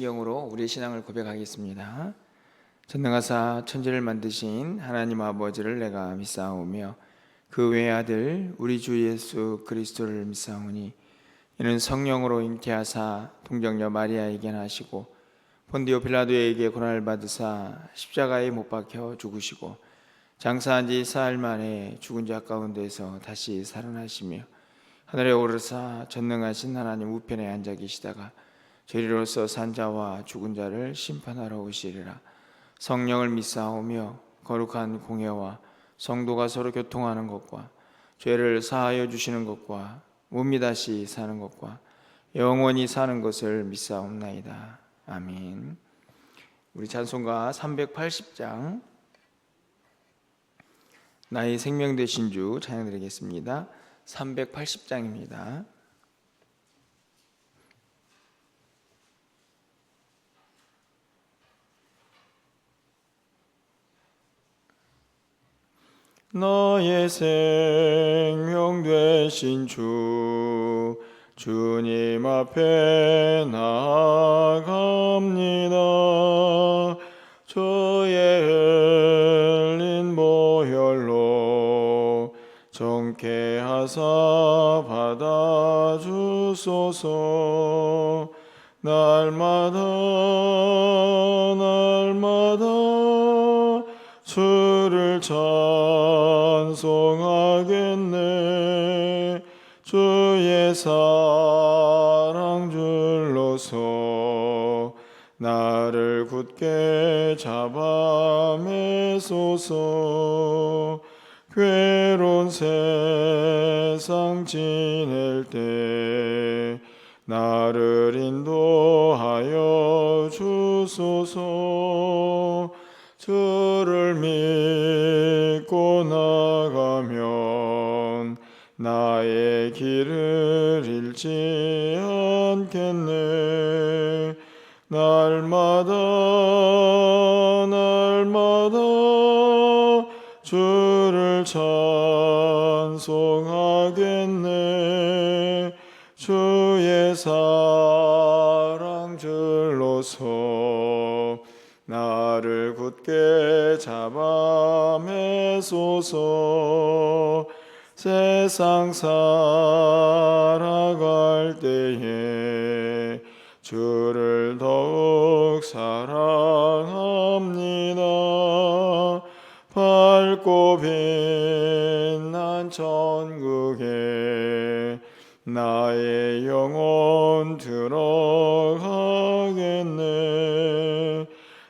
영으로 우리의 신앙을 고백하겠습니다. 전능하사 천지를 만드신 하나님 아버지를 내가 믿사오며 그 외아들 우리 주 예수 그리스도를 믿사오니 이는 성령으로 잉태하사 동정녀 마리아에게 나시고 본디오 빌라도에게 고난을 받으사 십자가에 못 박혀 죽으시고 장사한 지 사흘 만에 죽은 자 가운데서 다시 살아나시며 하늘에 오르사 전능하신 하나님 우편에 앉아 계시다가 저리로서 산자와 죽은 자를 심판하러 오시리라. 성령을 믿사오며 거룩한 공예와 성도가 서로 교통하는 것과 죄를 사하여 주시는 것과 몸이 다시 사는 것과 영원히 사는 것을 믿사옵나이다. 아멘. 우리 찬송가 380장 나의 생명 되신 주 찬양드리겠습니다. 380장입니다. 나의 생명 되신 주 주님 앞에 나아갑니다. 저의 흘린 보혈로 정케하사 받아주소서. 날마다 주를 찬송하겠네. 주의 사랑 줄로서 나를 굳게 잡아 매소서. 괴로운 세상 지낼 때 나를 인도하여 주소서. 주를 믿고 나가면 나의 길을 잃지 않겠네. 날마다 주를 찬송하겠네. 주의 사랑 줄로서 나를 굳게 잡아 매소서. 세상 살아갈 때에 주를 더욱 사랑합니다. 밝고 빛난 천국에 나의 영혼 들어가겠네.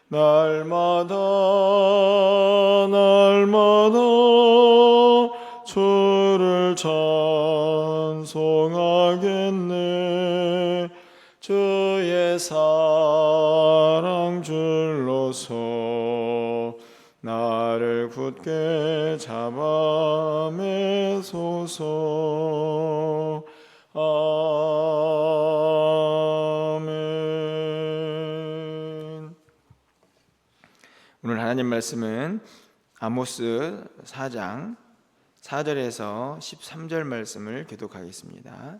날마다 주를 찬송하겠네. 주의 사랑 줄로서 나를 굳게 잡아 매소서. 아멘. 오늘 하나님 말씀은 아모스 4장 4절에서 13절 말씀을 교독하겠습니다.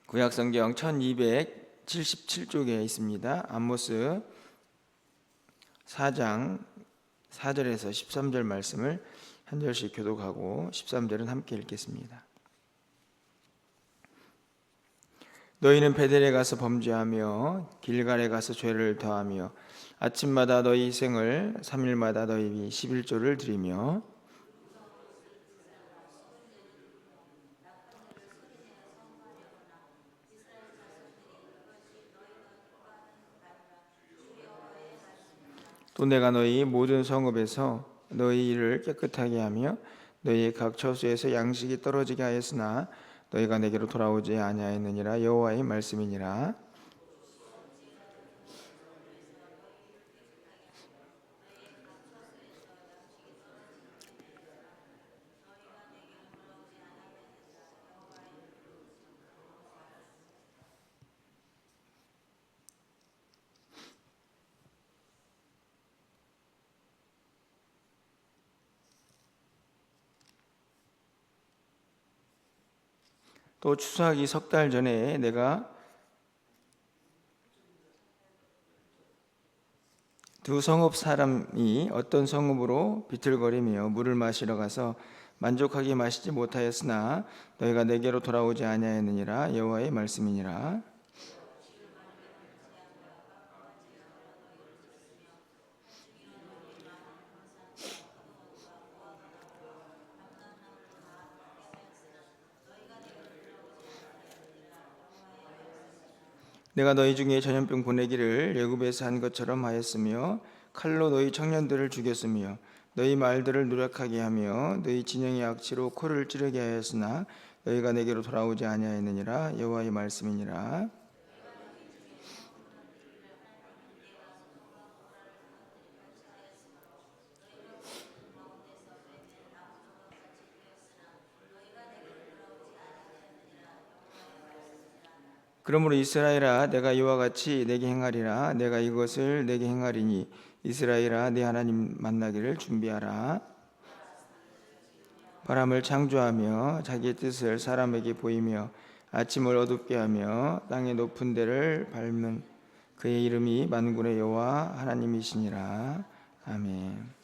구약성경 1277쪽에 있습니다. 아모스 4장 4절에서 13절 말씀을 한 절씩 교독하고 13절은 함께 읽겠습니다. 너희는 베델에 가서 범죄하며 길갈에 가서 죄를 더하며 아침마다 너희 희생을 3일마다 너희 11조를 드리며 또 내가 너희 모든 성읍에서 너희 일을 깨끗하게 하며 너희의 각 처소에서 양식이 떨어지게 하였으나 너희가 내게로 돌아오지 아니하였느니라. 여호와의 말씀이니라. 또 추수하기 석 달 전에 내가 두 성읍 사람이 어떤 성읍으로 비틀거리며 물을 마시러 가서 만족하게 마시지 못하였으나 너희가 내게로 돌아오지 아니하였느니라. 여호와의 말씀이니라. 내가 너희 중에 전염병 보내기를 애굽에서 한 것처럼 하였으며 칼로 너희 청년들을 죽였으며 너희 말들을 누락하게 하며 너희 진영의 악취로 코를 찌르게 하였으나 너희가 내게로 돌아오지 아니하였느니라. 여호와의 말씀이니라. 그러므로 이스라엘아, 내가 이와 같이 내게 행하리라. 내가 이것을 내게 행하리니 이스라엘아, 내 하나님 만나기를 준비하라. 바람을 창조하며 자기의 뜻을 사람에게 보이며 아침을 어둡게 하며 땅의 높은 데를 밟는 그의 이름이 만군의 여호와 하나님이시니라. 아멘.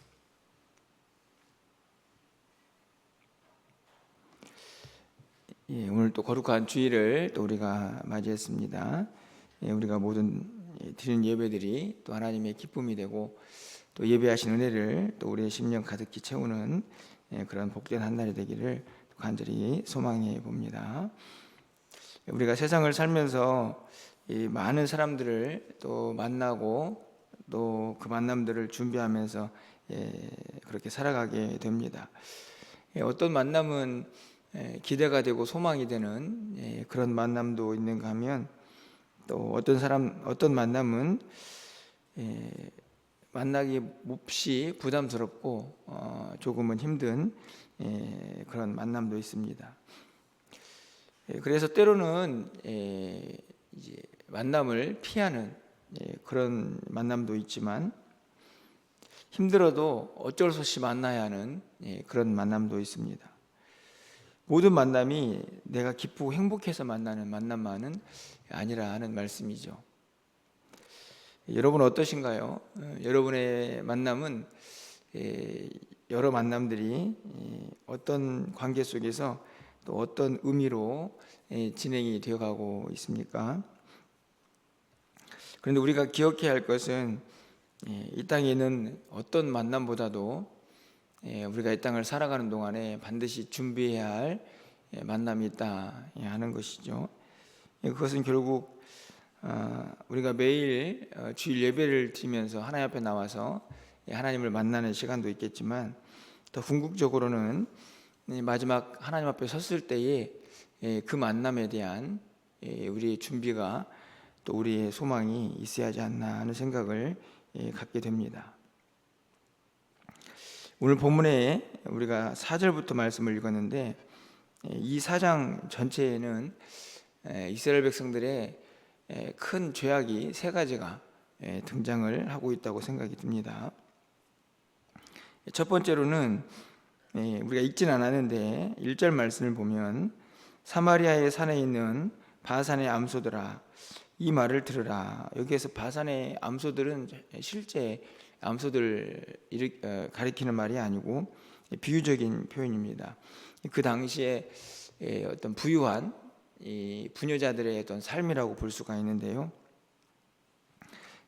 오늘 또 거룩한 주일을 또 우리가 맞이했습니다. 우리가 모든 드리는 예배들이 또 하나님의 기쁨이 되고 또 예배하신 은혜를 또 우리의 심령 가득히 채우는 그런 복된 한 날이 되기를 간절히 소망해 봅니다. 우리가 세상을 살면서 많은 사람들을 또 만나고 또 그 만남들을 준비하면서 그렇게 살아가게 됩니다. 어떤 만남은 기대가 되고 소망이 되는 그런 만남도 있는가 하면 또 어떤 만남은 만나기 몹시 부담스럽고 조금은 힘든 그런 만남도 있습니다. 그래서 때로는 이제 만남을 피하는 그런 만남도 있지만 힘들어도 어쩔 수 없이 만나야 하는 그런 만남도 있습니다. 모든 만남이 내가 기쁘고 행복해서 만나는 만남만은 아니라 하는 말씀이죠. 여러분 어떠신가요? 여러분의 만남은 여러 만남들이 어떤 관계 속에서 또 어떤 의미로 진행이 되어가고 있습니까? 그런데 우리가 기억해야 할 것은 이 땅에 있는 어떤 만남보다도 우리가 이 땅을 살아가는 동안에 반드시 준비해야 할 만남이 있다 하는 것이죠. 그것은 결국 우리가 매일 주일 예배를 드리면서 하나님 앞에 나와서 하나님을 만나는 시간도 있겠지만 더 궁극적으로는 마지막 하나님 앞에 섰을 때에 그 만남에 대한 우리의 준비가 또 우리의 소망이 있어야 하지 않나 하는 생각을 갖게 됩니다. 오늘 본문에 우리가 4절부터 말씀을 읽었는데 이 4장 전체에는 이스라엘 백성들의 큰 죄악이 세 가지가 등장을 하고 있다고 생각이 듭니다. 첫 번째로는 우리가 읽진 않았는데 1절 말씀을 보면 사마리아의 산에 있는 바산의 암소들아 이 말을 들으라. 여기에서 바산의 암소들은 실제 암소들 가리키는 말이 아니고 비유적인 표현입니다. 그 당시에 어떤 부유한 이 부녀자들의 어떤 삶이라고 볼 수가 있는데요.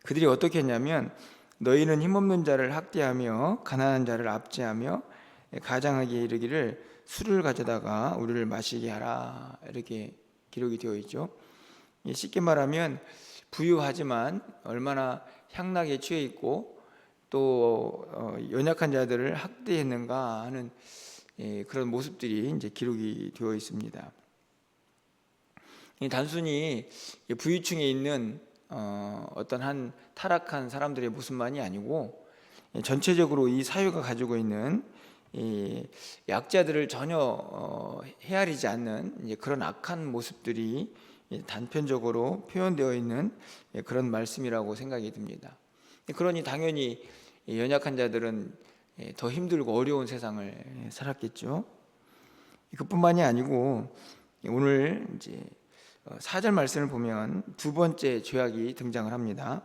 그들이 어떻게 했냐면 너희는 힘없는 자를 학대하며 가난한 자를 압제하며 가장하게 이르기를 술을 가져다가 우리를 마시게 하라 이렇게 기록이 되어 있죠. 쉽게 말하면 부유하지만 얼마나 향락에 취해 있고 또 연약한 자들을 학대했는가 하는 그런 모습들이 이제 기록이 되어 있습니다. 단순히 부유층에 있는 어떤 한 타락한 사람들의 모습만이 아니고 전체적으로 이 사회가 가지고 있는 약자들을 전혀 헤아리지 않는 그런 악한 모습들이 단편적으로 표현되어 있는 그런 말씀이라고 생각이 듭니다. 그러니 당연히 연약한 자들은 더 힘들고 어려운 세상을 살았겠죠. 그뿐만이 아니고 오늘 이제 4절 말씀을 보면 두 번째 죄악이 등장을 합니다.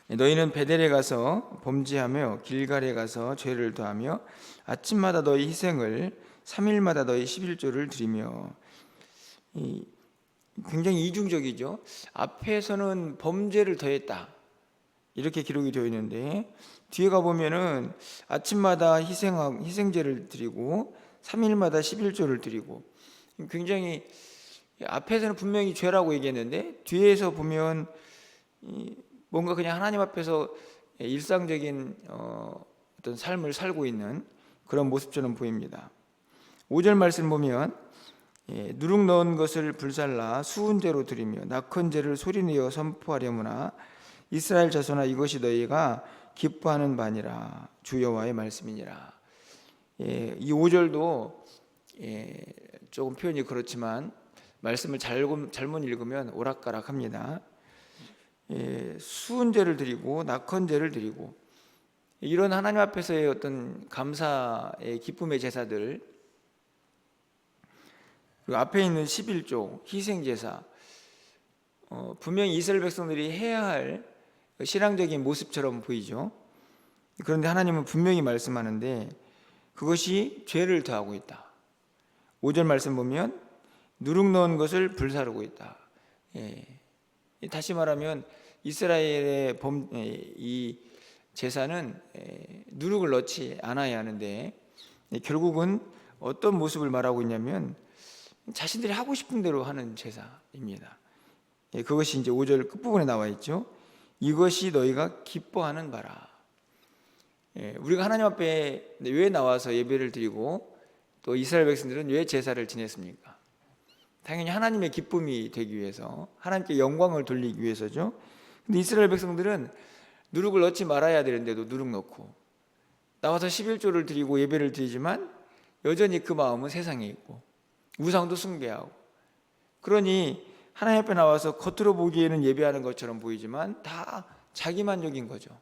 너희는 베델에 가서 범죄하며 길갈에 가서 죄를 더하며 아침마다 너희 희생을 3일마다 너희 11조를 드리며. 굉장히 이중적이죠. 앞에서는 범죄를 더했다 이렇게 기록이 되어 있는데 뒤에 가보면은 아침마다 희생제를 드리고 3일마다 11조를 드리고, 굉장히 앞에서는 분명히 죄라고 얘기했는데 뒤에서 보면 뭔가 그냥 하나님 앞에서 일상적인 어떤 삶을 살고 있는 그런 모습처럼 보입니다. 5절 말씀 보면 누룩 넣은 것을 불살라 수은제로 드리며 낙헌제를 소리내어 선포하려무나 이스라엘 자손아 이것이 너희가 기뻐하는 바니라 주 여호와의 말씀이니라. 이 5절도 조금 표현이 그렇지만 말씀을 잘못 읽으면 오락가락합니다. 수은제를 드리고 낙헌제를 드리고, 이런 하나님 앞에서의 어떤 감사의 기쁨의 제사들, 그리고 앞에 있는 11조 희생제사, 분명히 이스라엘 백성들이 해야 할 신앙적인 모습처럼 보이죠. 그런데 하나님은 분명히 말씀하는데 그것이 죄를 더하고 있다. 5절 말씀 보면 누룩 넣은 것을 불사르고 있다. 다시 말하면 이스라엘의 이 제사는 누룩을 넣지 않아야 하는데 결국은 어떤 모습을 말하고 있냐면 자신들이 하고 싶은 대로 하는 제사입니다. 그것이 이제 5절 끝부분에 나와 있죠. 이것이 너희가 기뻐하는 바라. 우리가 하나님 앞에 왜 나와서 예배를 드리고 또 이스라엘 백성들은 왜 제사를 지냈습니까? 당연히 하나님의 기쁨이 되기 위해서, 하나님께 영광을 돌리기 위해서죠. 근데 이스라엘 백성들은 누룩을 넣지 말아야 되는데도 누룩 넣고, 나와서 11조를 드리고 예배를 드리지만 여전히 그 마음은 세상에 있고 우상도 숭배하고, 그러니 하나님 앞에 나와서 겉으로 보기에는 예배하는 것처럼 보이지만 다 자기만족인 거죠.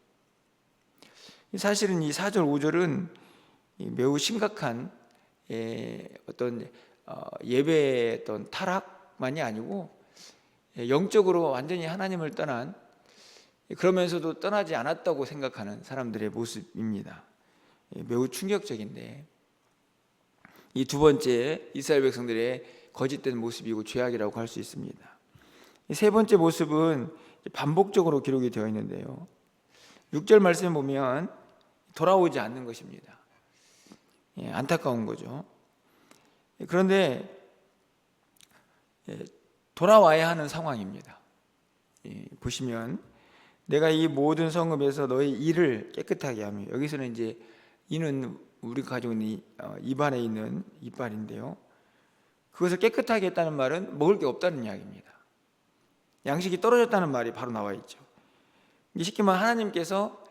사실은 이 4절 5절은 매우 심각한 어떤 예배의 어떤 타락만이 아니고 영적으로 완전히 하나님을 떠난, 그러면서도 떠나지 않았다고 생각하는 사람들의 모습입니다. 매우 충격적인데, 이 두 번째 이스라엘 백성들의 거짓된 모습이고 죄악이라고 할 수 있습니다. 세 번째 모습은 반복적으로 기록이 되어 있는데요, 6절 말씀에 보면 돌아오지 않는 것입니다. 안타까운 거죠. 그런데 돌아와야 하는 상황입니다. 보시면 내가 이 모든 성읍에서 너희 이를 깨끗하게 하며, 여기서는 이제 이는 우리가 가지고 있는 입안에 있는 이빨인데요, 그것을 깨끗하게 했다는 말은 먹을 게 없다는 이야기입니다. 양식이 떨어졌다는 말이 바로 나와 있죠. 쉽게 말하면 하나님께서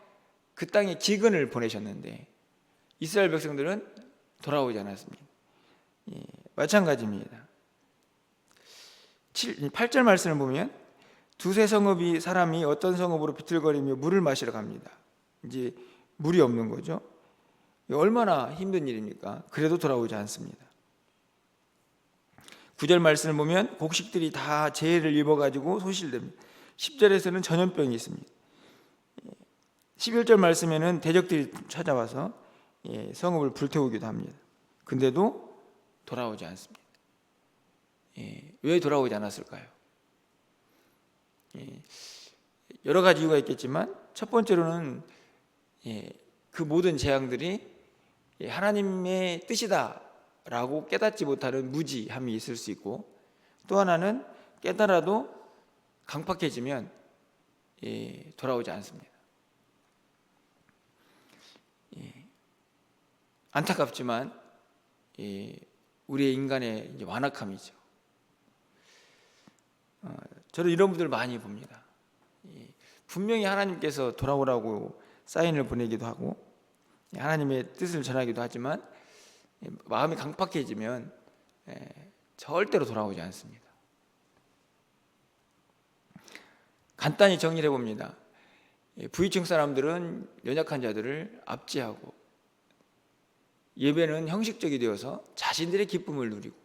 그 땅에 기근을 보내셨는데 이스라엘 백성들은 돌아오지 않았습니다. 마찬가지입니다. 8절 말씀을 보면 두세 성읍이 사람이 어떤 성읍으로 비틀거리며 물을 마시러 갑니다. 이제 물이 없는 거죠. 얼마나 힘든 일입니까? 그래도 돌아오지 않습니다. 9절 말씀을 보면 곡식들이 다 재해를 입어가지고 소실됩니다. 10절에서는 전염병이 있습니다. 11절 말씀에는 대적들이 찾아와서 성읍을 불태우기도 합니다. 근데도 돌아오지 않습니다. 왜 돌아오지 않았을까요? 여러 가지 이유가 있겠지만 첫 번째로는 그 모든 재앙들이 하나님의 뜻이다 라고 깨닫지 못하는 무지함이 있을 수 있고, 또 하나는 깨달아도 강팍해지면 돌아오지 않습니다. 안타깝지만 우리의 인간의 이제 완악함이죠. 저는 이런 분들 많이 봅니다. 분명히 하나님께서 돌아오라고 사인을 보내기도 하고 하나님의 뜻을 전하기도 하지만 마음이 강팍해지면 절대로 돌아오지 않습니다. 간단히 정리를 해봅니다. 부유층 사람들은 연약한 자들을 압제하고, 예배는 형식적이 되어서 자신들의 기쁨을 누리고,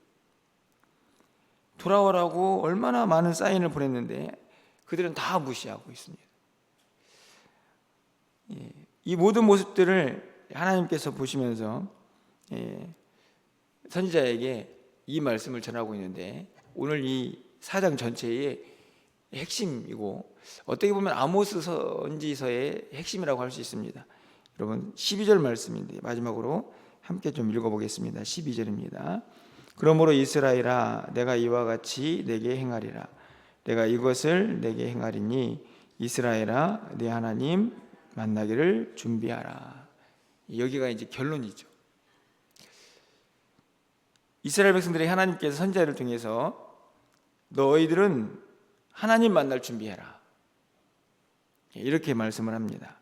돌아오라고 얼마나 많은 사인을 보냈는데 그들은 다 무시하고 있습니다. 이 모든 모습들을 하나님께서 보시면서 선지자에게 이 말씀을 전하고 있는데, 오늘 이 4장 전체의 핵심이고 어떻게 보면 아모스 선지서의 핵심이라고 할 수 있습니다. 여러분 12절 말씀인데 마지막으로 함께 좀 읽어보겠습니다. 12절입니다. 그러므로 이스라엘아, 내가 이와 같이 내게 행하리라. 내가 이것을 내게 행하리니 이스라엘아, 내 하나님 만나기를 준비하라. 여기가 이제 결론이죠. 이스라엘 백성들이 하나님께서 선지자를 통해서 너희들은 하나님 만날 준비해라, 이렇게 말씀을 합니다.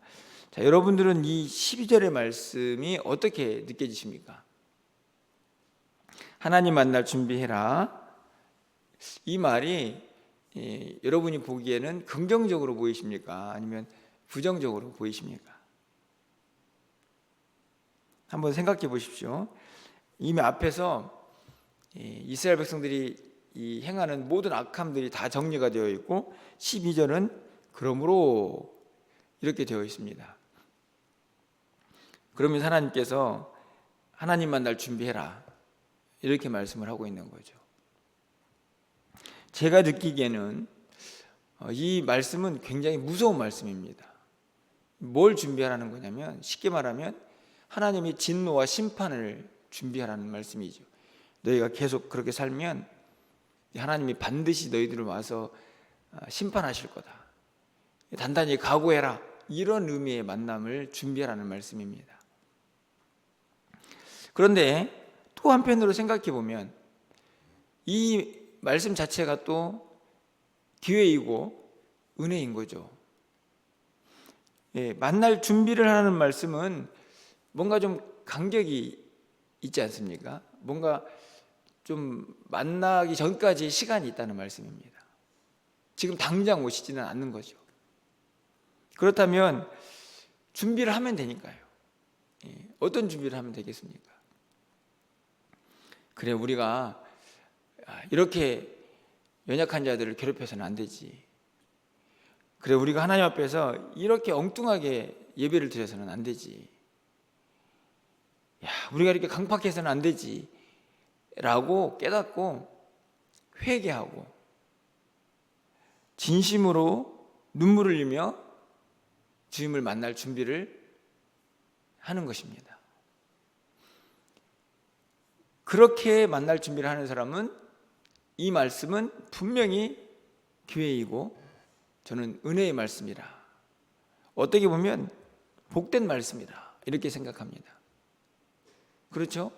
자, 여러분들은 이 12절의 말씀이 어떻게 느껴지십니까? 하나님 만날 준비해라, 이 말이 여러분이 보기에는 긍정적으로 보이십니까? 아니면 부정적으로 보이십니까? 한번 생각해 보십시오. 이미 앞에서 이스라엘 백성들이 행하는 모든 악함들이 다 정리가 되어 있고 12절은 그러므로 이렇게 되어 있습니다. 그러면 하나님께서 하나님 만날 준비해라, 이렇게 말씀을 하고 있는 거죠. 제가 느끼기에는 이 말씀은 굉장히 무서운 말씀입니다. 뭘 준비하라는 거냐면, 쉽게 말하면 하나님이 진노와 심판을 준비하라는 말씀이죠. 너희가 계속 그렇게 살면 하나님이 반드시 너희들을 와서 심판하실 거다, 단단히 각오해라, 이런 의미의 만남을 준비하라는 말씀입니다. 그런데 또 한편으로 생각해 보면 이 말씀 자체가 또 기회이고 은혜인 거죠. 만날 준비를 하는 말씀은 뭔가 좀 간격이 있지 않습니까? 뭔가 좀 만나기 전까지 시간이 있다는 말씀입니다. 지금 당장 오시지는 않는 거죠. 그렇다면 준비를 하면 되니까요. 어떤 준비를 하면 되겠습니까? 그래, 우리가 이렇게 연약한 자들을 괴롭혀서는 안 되지. 그래, 우리가 하나님 앞에서 이렇게 엉뚱하게 예배를 드려서는 안 되지. 야, 우리가 이렇게 강팍해서는 안 되지 라고 깨닫고 회개하고 진심으로 눈물을 흘리며 주님을 만날 준비를 하는 것입니다. 그렇게 만날 준비를 하는 사람은 이 말씀은 분명히 기회이고 저는 은혜의 말씀이라, 어떻게 보면 복된 말씀이라, 이렇게 생각합니다. 그렇죠?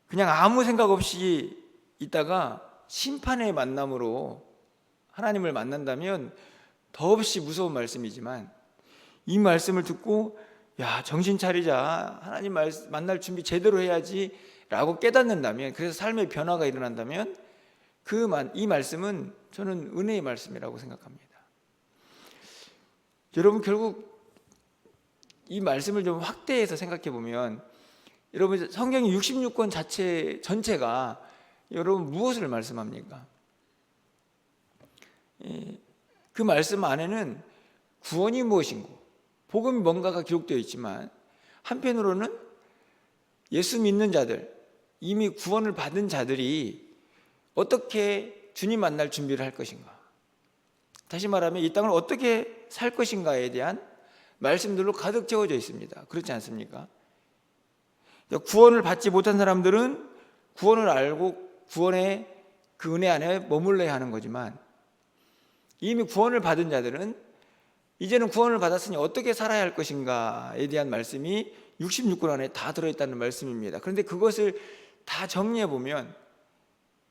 그냥 아무 생각 없이 있다가 심판의 만남으로 하나님을 만난다면 더없이 무서운 말씀이지만, 이 말씀을 듣고 야, 정신 차리자, 하나님 만날 준비 제대로 해야지 라고 깨닫는다면, 그래서 삶의 변화가 일어난다면 이 말씀은 저는 은혜의 말씀이라고 생각합니다. 여러분, 결국 이 말씀을 좀 확대해서 생각해 보면, 여러분 성경이 66권 전체가 여러분 무엇을 말씀합니까? 그 말씀 안에는 구원이 무엇인고 복음이 뭔가가 기록되어 있지만, 한편으로는 예수 믿는 자들, 이미 구원을 받은 자들이 어떻게 주님 만날 준비를 할 것인가, 다시 말하면 이 땅을 어떻게 살 것인가에 대한 말씀들로 가득 채워져 있습니다. 그렇지 않습니까? 구원을 받지 못한 사람들은 구원을 알고 구원의 그 은혜 안에 머물러야 하는 거지만, 이미 구원을 받은 자들은 이제는 구원을 받았으니 어떻게 살아야 할 것인가에 대한 말씀이 66권 안에 다 들어있다는 말씀입니다. 그런데 그것을 다 정리해 보면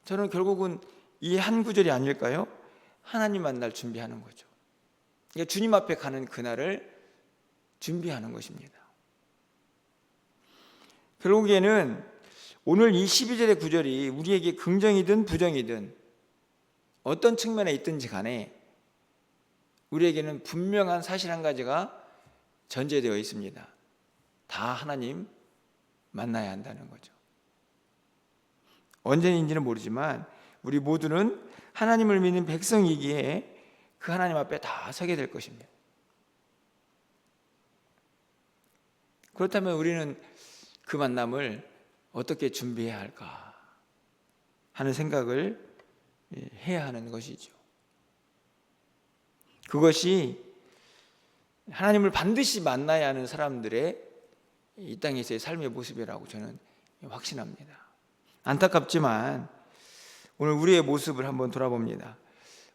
저는 결국은 이 한 구절이 아닐까요? 하나님 만날 준비하는 거죠. 그러니까 주님 앞에 가는 그날을 준비하는 것입니다. 결국에는 오늘 이 12절의 구절이 우리에게 긍정이든 부정이든 어떤 측면에 있든지 간에 우리에게는 분명한 사실 한 가지가 전제되어 있습니다. 다 하나님 만나야 한다는 거죠. 언제인지는 모르지만 우리 모두는 하나님을 믿는 백성이기에 그 하나님 앞에 다 서게 될 것입니다. 그렇다면 우리는 그 만남을 어떻게 준비해야 할까 하는 생각을 해야 하는 것이죠. 그것이 하나님을 반드시 만나야 하는 사람들의 이 땅에서의 삶의 모습이라고 저는 확신합니다. 안타깝지만 오늘 우리의 모습을 한번 돌아봅니다.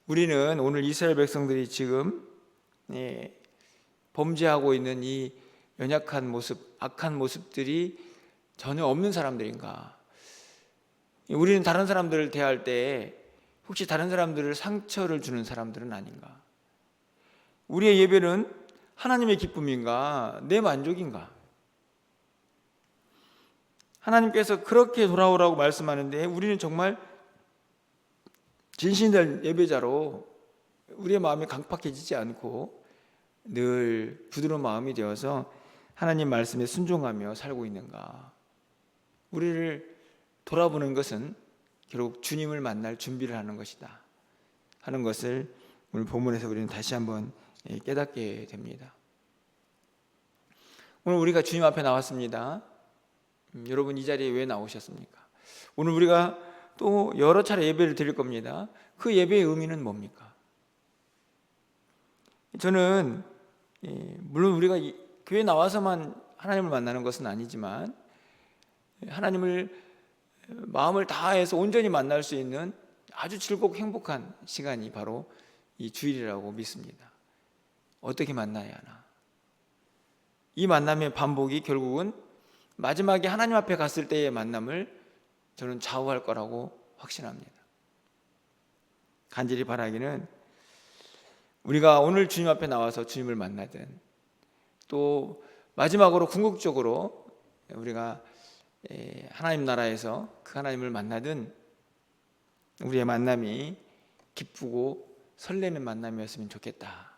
우리는 오늘 이스라엘 백성들이 지금 범죄하고 있는 이 연약한 모습, 악한 모습들이 전혀 없는 사람들인가? 우리는 다른 사람들을 대할 때 혹시 다른 사람들을 상처를 주는 사람들은 아닌가? 우리의 예배는 하나님의 기쁨인가? 내 만족인가? 하나님께서 그렇게 돌아오라고 말씀하는데 우리는 정말 진실된 예배자로 우리의 마음이 강팍해지지 않고 늘 부드러운 마음이 되어서 하나님 말씀에 순종하며 살고 있는가? 우리를 돌아보는 것은 결국 주님을 만날 준비를 하는 것이다 하는 것을 오늘 본문에서 우리는 다시 한번 깨닫게 됩니다. 오늘 우리가 주님 앞에 나왔습니다. 여러분 이 자리에 왜 나오셨습니까? 오늘 우리가 또 여러 차례 예배를 드릴 겁니다. 그 예배의 의미는 뭡니까? 저는 물론 우리가 교회 나와서만 하나님을 만나는 것은 아니지만 하나님을 마음을 다해서 온전히 만날 수 있는 아주 즐겁고 행복한 시간이 바로 이 주일이라고 믿습니다. 어떻게 만나야 하나? 이 만남의 반복이 결국은 마지막에 하나님 앞에 갔을 때의 만남을 저는 좌우할 거라고 확신합니다. 간절히 바라기는 우리가 오늘 주님 앞에 나와서 주님을 만나든 또 마지막으로 궁극적으로 우리가 하나님 나라에서 그 하나님을 만나든 우리의 만남이 기쁘고 설레는 만남이었으면 좋겠다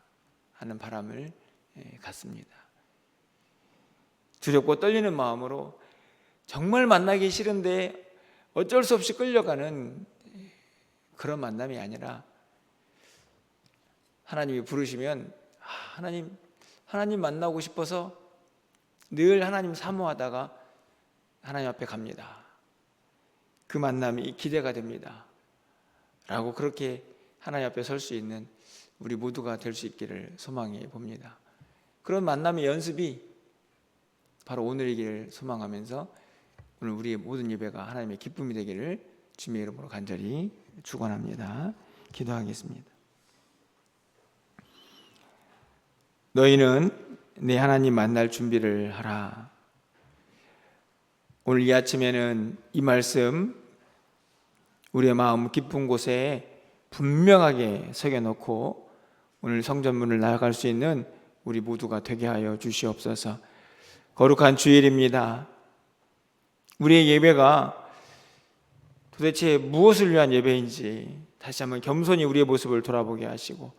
하는 바람을 갖습니다. 두렵고 떨리는 마음으로 정말 만나기 싫은데 어쩔 수 없이 끌려가는 그런 만남이 아니라 하나님이 부르시면 하나님 만나고 싶어서 늘 하나님 사모하다가 하나님 앞에 갑니다. 그 만남이 기대가 됩니다. 라고 그렇게 하나님 앞에 설 수 있는 우리 모두가 될 수 있기를 소망해 봅니다. 그런 만남의 연습이 바로 오늘이기를 소망하면서 오늘 우리의 모든 예배가 하나님의 기쁨이 되기를 주님의 이름으로 간절히 축원합니다. 기도하겠습니다. 너희는 내 하나님 만날 준비를 하라. 오늘 이 아침에는 이 말씀 우리의 마음 깊은 곳에 분명하게 새겨놓고 오늘 성전문을 나아갈 수 있는 우리 모두가 되게 하여 주시옵소서. 거룩한 주일입니다. 우리의 예배가 도대체 무엇을 위한 예배인지 다시 한번 겸손히 우리의 모습을 돌아보게 하시고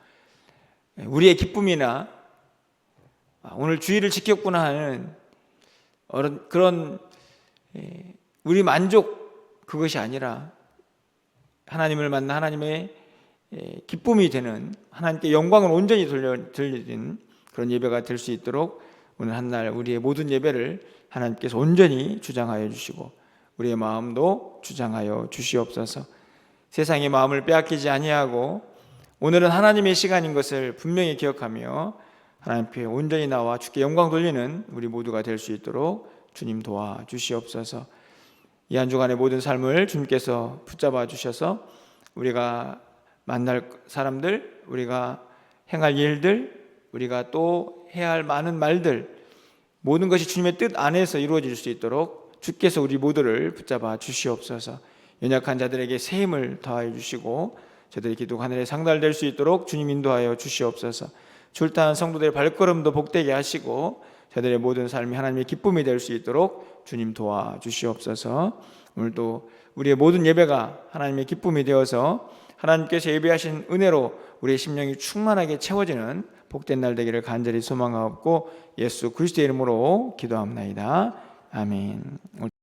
우리의 기쁨이나 오늘 주일을 지켰구나 하는 그런 우리 만족 그것이 아니라 하나님을 만나 하나님의 기쁨이 되는 하나님께 영광을 온전히 돌리는 그런 예배가 될 수 있도록 오늘 한날 우리의 모든 예배를 하나님께서 온전히 주장하여 주시고 우리의 마음도 주장하여 주시옵소서. 세상의 마음을 빼앗기지 아니하고 오늘은 하나님의 시간인 것을 분명히 기억하며 하나님 앞에 온전히 나와 주께 영광 돌리는 우리 모두가 될 수 있도록 주님 도와 주시옵소서. 이 한 주간의 모든 삶을 주님께서 붙잡아 주셔서 우리가 만날 사람들, 우리가 행할 일들, 우리가 또 해야 할 많은 말들 모든 것이 주님의 뜻 안에서 이루어질 수 있도록 주께서 우리 모두를 붙잡아 주시옵소서. 연약한 자들에게 새 힘을 더하여 주시고 저들의 기도가 하늘에 상달될 수 있도록 주님 인도하여 주시옵소서. 출타한 성도들의 발걸음도 복되게 하시고 저들의 모든 삶이 하나님의 기쁨이 될 수 있도록 주님 도와 주시옵소서. 오늘도 우리의 모든 예배가 하나님의 기쁨이 되어서 하나님께서 예배하신 은혜로 우리의 심령이 충만하게 채워지는 복된 날 되기를 간절히 소망하옵고 예수 그리스도의 이름으로 기도합나이다. 아멘.